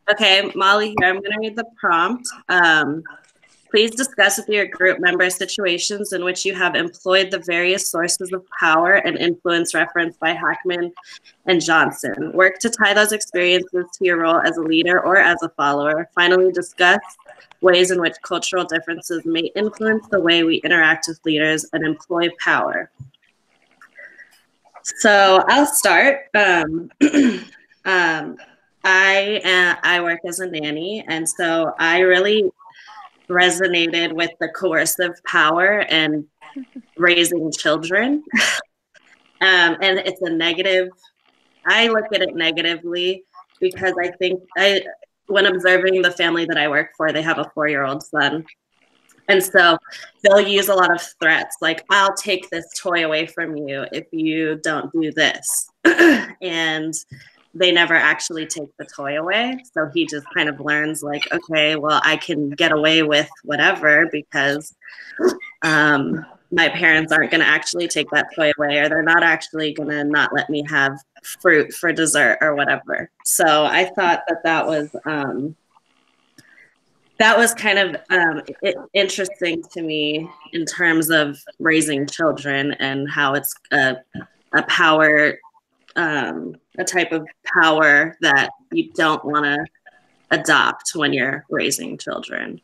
Okay, Molly here. I'm going to read the prompt. Please discuss with your group members situations in which you have employed the various sources of power and influence referenced by Hackman and Johnson. Work to tie those experiences to your role as a leader or as a follower. Finally, discuss ways in which cultural differences may influence the way we interact with leaders and employ power. So I'll start. I work as a nanny, and so I really resonated with the coercive power and raising children. And it's a negative, I look at it negatively because I think when observing the family that I work for, they have a 4-year-old son. And so they'll use a lot of threats, like, I'll take this toy away from you if you don't do this. And they never actually take the toy away. So he just kind of learns, like, okay, well, I can get away with whatever because my parents aren't going to actually take that toy away, or they're not actually going to not let me have fruit for dessert or whatever. So I thought that was kind of interesting to me in terms of raising children and how it's a power, a type of power that you don't want to adopt when you're raising children.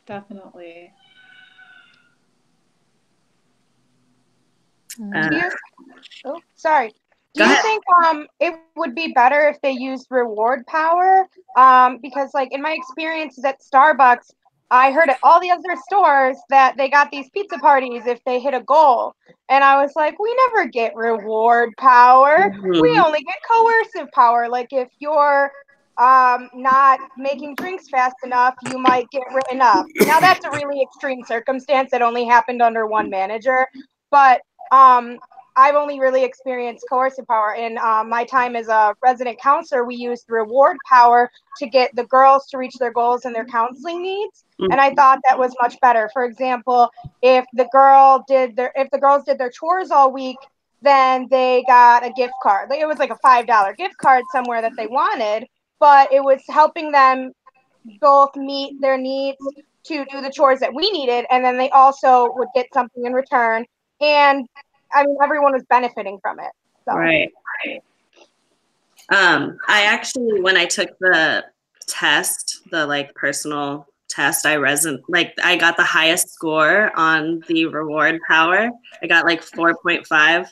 Definitely. Sorry. Do you think it would be better if they used reward power? Because, like, in my experiences at Starbucks, I heard at all the other stores that they got these pizza parties if they hit a goal. And I was like, we never get reward power. Mm-hmm. We only get coercive power. Like, if you're not making drinks fast enough, you might get written up. Now, that's a really extreme circumstance that only happened under one manager. But I've only really experienced coercive power. In my time as a resident counselor, we used reward power to get the girls to reach their goals and their counseling needs. Mm-hmm. And I thought that was much better. For example, if the girls did their chores all week, then they got a gift card. It was like a $5 gift card somewhere that they wanted, but it was helping them both meet their needs to do the chores that we needed, and then they also would get something in return. And I mean, everyone was benefiting from it. So. Right. I actually, when I took the test, the personal test, I got the highest score on the reward power. I got 4.5. And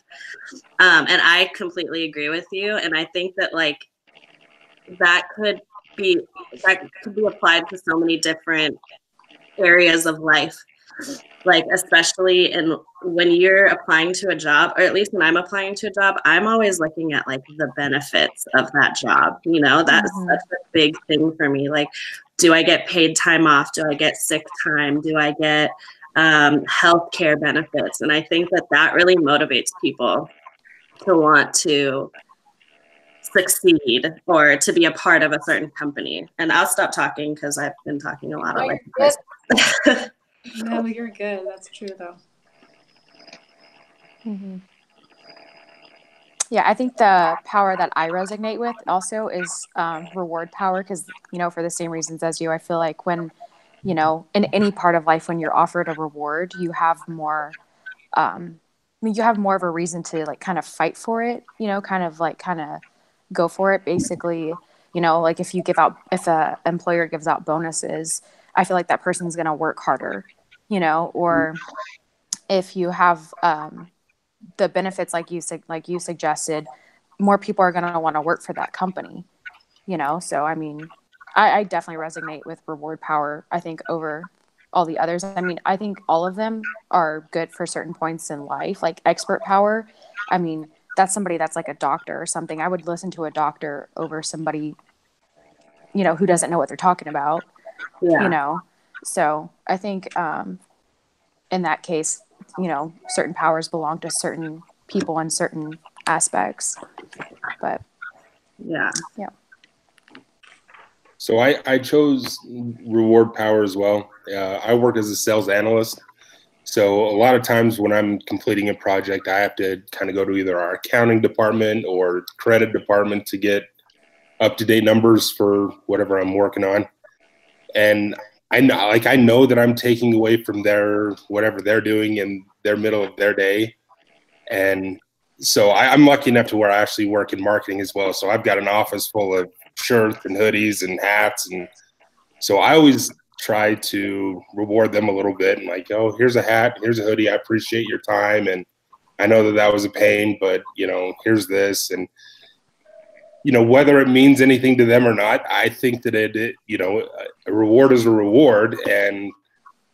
I completely agree with you. And I think that that could be applied to so many different areas of life. Especially when you're applying to a job, or at least when I'm applying to a job, I'm always looking at the benefits of that job. You know, that's such a big thing for me. Do I get paid time off? Do I get sick time? Do I get healthcare benefits? And I think that really motivates people to want to succeed or to be a part of a certain company. And I'll stop talking because I've been talking a lot already. No, you're good. That's true, though. Mm-hmm. Yeah, I think the power that I resonate with also is reward power because, for the same reasons as you, I feel like when, in any part of life, when you're offered a reward, you have more, you have more of a reason to kind of fight for it, kind of go for it. Basically, if an employer gives out bonuses, I feel like that person's going to work harder, or if you have the benefits like you suggested, more people are going to want to work for that company, So, I mean, I definitely resonate with reward power, I think, over all the others. I mean, I think all of them are good for certain points in life. Like expert power, I mean, that's somebody that's like a doctor or something. I would listen to a doctor over somebody, who doesn't know what they're talking about. Yeah. So I think in that case, certain powers belong to certain people in certain aspects. But yeah. So I chose reward power as well. I work as a sales analyst. So a lot of times when I'm completing a project, I have to kind of go to either our accounting department or credit department to get up-to-date numbers for whatever I'm working on. And I know that I'm taking away from their whatever they're doing in their middle of their day. And so I'm lucky enough to where I actually work in marketing as well. So I've got an office full of shirts and hoodies and hats. And so I always try to reward them a little bit and like, oh, here's a hat, here's a hoodie. I appreciate your time. And I know that was a pain, but, here's this. And, whether it means anything to them or not, I think that a reward is a reward. And,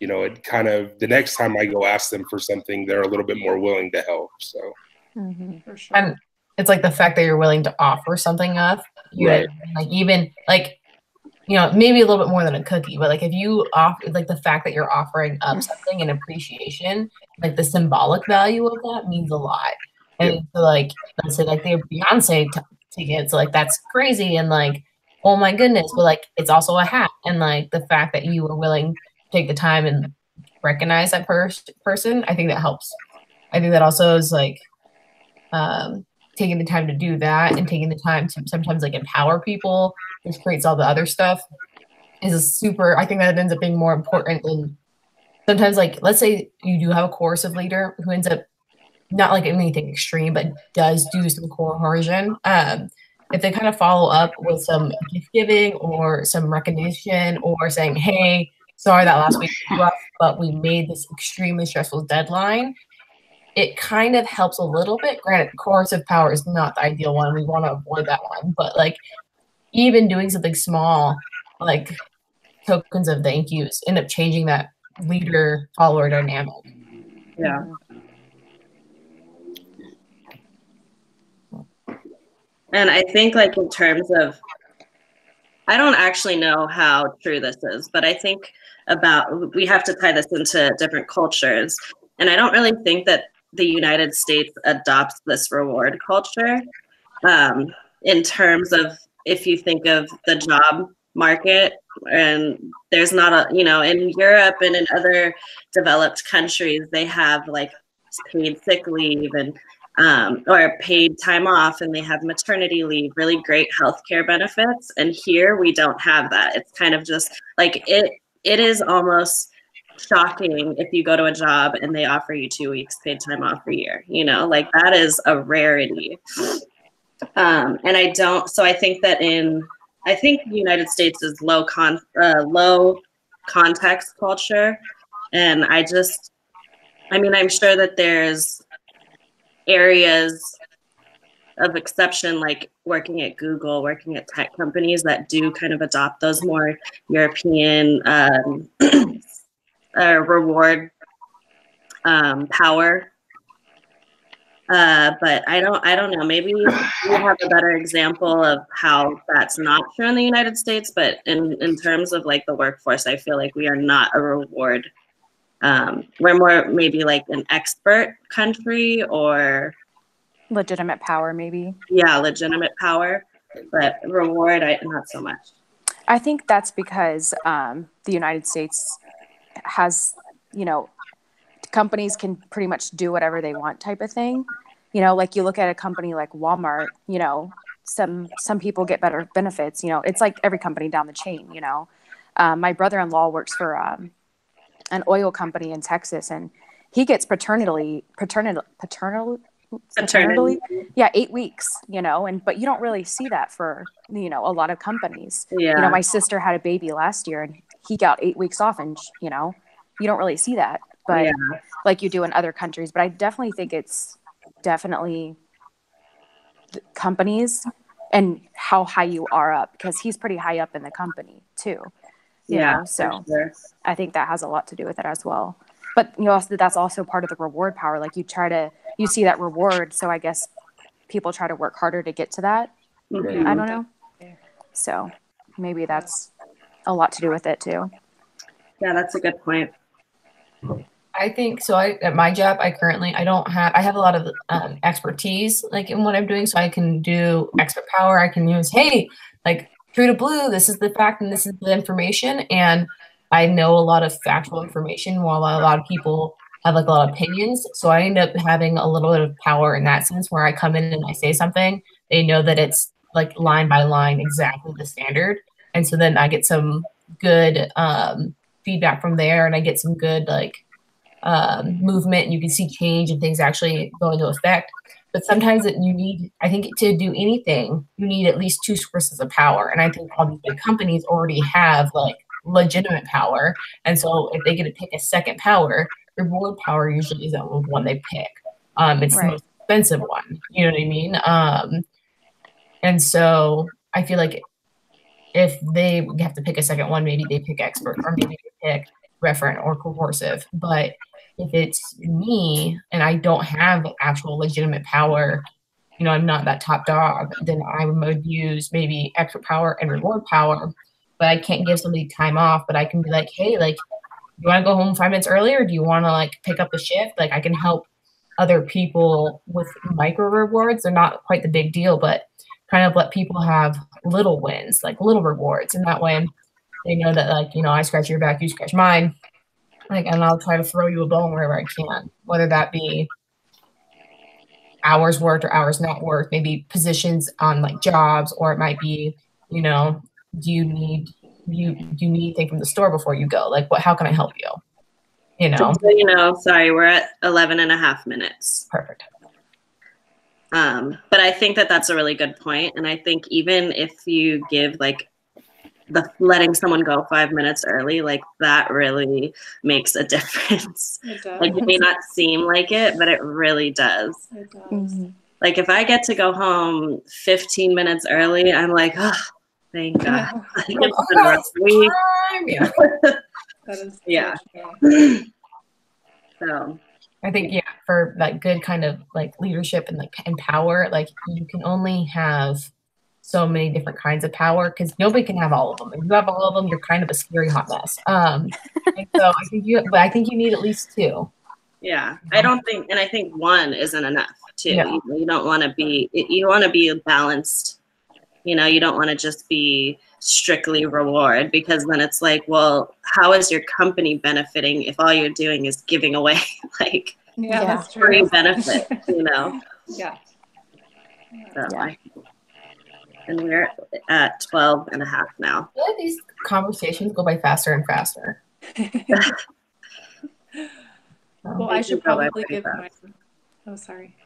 it kind of, the next time I go ask them for something, they're a little bit more willing to help. So. For sure. And it's like the fact that you're willing to offer something up, Right. Like even like, maybe a little bit more than a cookie, but like if you offer, like the fact that you're offering up something in appreciation, like the symbolic value of that means a lot. And so like, let's say like the Beyonce tickets, like that's crazy. And like, oh my goodness, but like, it's also a hat. And like the fact that you were willing to take the time and recognize that person, I think that helps. I think that also is like, taking the time to do that and taking the time to sometimes like empower people, which creates all the other stuff, is I think that ends up being more important than sometimes, like, let's say you do have a coercive leader who ends up not like anything extreme, but does do some coercion. If they kind of follow up with some gift giving or some recognition or saying, hey, sorry that last week was rough, but we made this extremely stressful deadline, it kind of helps a little bit. Granted, coercive power is not the ideal one. We want to avoid that one. But like even doing something small, like tokens of thank yous, end up changing that leader-follower dynamic. Yeah. And I think like in terms of, I don't actually know how true this is, but I think we have to tie this into different cultures. And I don't really think that the United States adopts this reward culture in terms of, if you think of the job market, and there's not in Europe and in other developed countries, they have like paid sick leave and or paid time off, and they have maternity leave, really great healthcare benefits. And here we don't have that. It's kind of just like it is almost shocking if you go to a job and they offer you 2 weeks paid time off a year, like that is a rarity. And I think that I think the United States is low context culture. And I'm sure that there's areas of exception, like working at Google, working at tech companies that do kind of adopt those more European reward power. But I don't know, maybe you have a better example of how that's not true in the United States, but in terms of like the workforce, I feel like we are not a reward. We're more maybe like an expert country or legitimate power, maybe. Yeah, legitimate power, but reward, not so much. I think that's because the United States has, companies can pretty much do whatever they want type of thing. Like you look at a company like Walmart, some people get better benefits, it's like every company down the chain, my brother-in-law works for an oil company in Texas, and he gets paternity, yeah, 8 weeks, but you don't really see that for, a lot of companies. Yeah. My sister had a baby last year and he got 8 weeks off, and, you don't really see that, but like you do in other countries. But I definitely think it's definitely companies and how high you are up, because he's pretty high up in the company too. So sure. I think that has a lot to do with it as well. But that's also part of the reward power. Like you see that reward. So I guess people try to work harder to get to that. Mm-hmm. I don't know. So maybe that's a lot to do with it too. Yeah, that's a good point. I think so. At my job, I have a lot of expertise like in what I'm doing. So I can do expert power. I can use, hey, like true to blue, this is the fact and this is the information. And I know a lot of factual information while a lot of people have like a lot of opinions. So I end up having a little bit of power in that sense, where I come in and I say something, they know that it's like line by line exactly the standard. And so then I get some good feedback from there, and I get some good like movement, and you can see change and things actually go into effect. But sometimes you need, I think, to do anything, you need at least 2 sources of power. And I think all these big companies already have like legitimate power. And so if they get to pick a second power, reward power usually isn't the one they pick. It's the most expensive one. You know what I mean? And so I feel like if they have to pick a second one, maybe they pick expert, or maybe they pick referent or coercive. But if it's me and I don't have actual legitimate power, you know, I'm not that top dog, then I would use maybe expert power and reward power. But I can't give somebody time off, but I can be like, hey, like, you want to go home 5 minutes early, or do you want to like pick up the shift? Like, I can help other people with micro rewards. They're not quite the big deal, but kind of let people have little wins, like little rewards. And that way they know that, like, you know, I scratch your back, you scratch mine. Like, and I'll try to throw you a bone wherever I can, whether that be hours worked or hours not worked, maybe positions on like jobs, or it might be, you know, do you need anything from the store before you go? Like, how can I help you? You know? So, you know, sorry, we're at 11 and a half minutes. Perfect. But I think that that's a really good point. And I think even if you give like letting someone go 5 minutes early, like that really makes a difference. It does. Like, it may not seem like it, but it really does. It does. Mm-hmm. Like, if I get to go home 15 minutes early, I'm like, oh, thank God. It's been a rough week. Yeah. That is Yeah. so So I think, yeah, for like good kind of like leadership and like and power, like you can only have so many different kinds of power, because nobody can have all of them. If you have all of them, you're kind of a scary hot mess. And so I think you need at least 2. yeah, I think 1 isn't enough too. Yeah. You don't want to be, you want to be balanced. You know, you don't want to just be strictly reward, because then it's like, well, how is your company benefiting if all you're doing is giving away like that's true. free benefit, you know? Yeah. So, Yeah. and we're at 12 and a half now. I feel like these conversations go by faster and faster. Well, I should probably give my. Oh, sorry.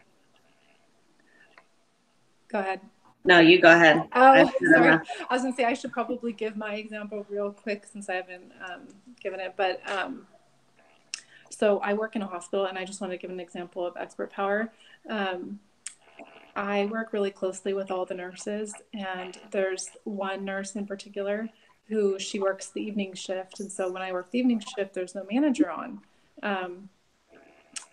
Go ahead. No, you go ahead. Oh, sorry. I was gonna say I should probably give my example real quick since I haven't given it. But so I work in a hospital, and I just want to give an example of expert power. I work really closely with all the nurses, and there's one nurse in particular who she works the evening shift. And so when I work the evening shift, there's no manager on.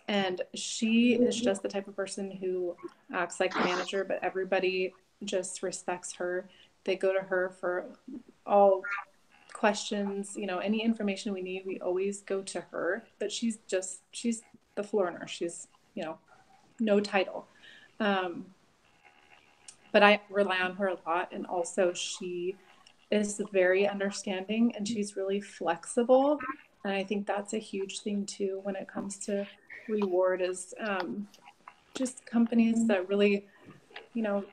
And she is just the type of person who acts like the manager, but everybody just respects her. They go to her for all questions, you know, any information we need, we always go to her. But she's the floor nurse. She's, you know, no title. But I rely on her a lot. And also she is very understanding, and she's really flexible. And I think that's a huge thing too when it comes to reward, is just companies that really, you know,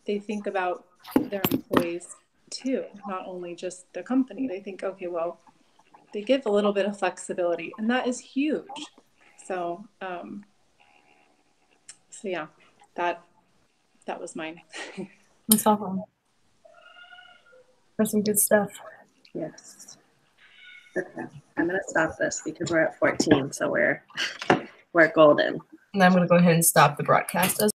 they think about their employees too, not only just the company. They think, okay, well, they give a little bit of flexibility, and that is huge. So yeah, that was mine. That's awesome. That's some good stuff. Yes. Okay, I'm gonna stop this because we're at 14, so we're golden. And I'm gonna go ahead and stop the broadcast as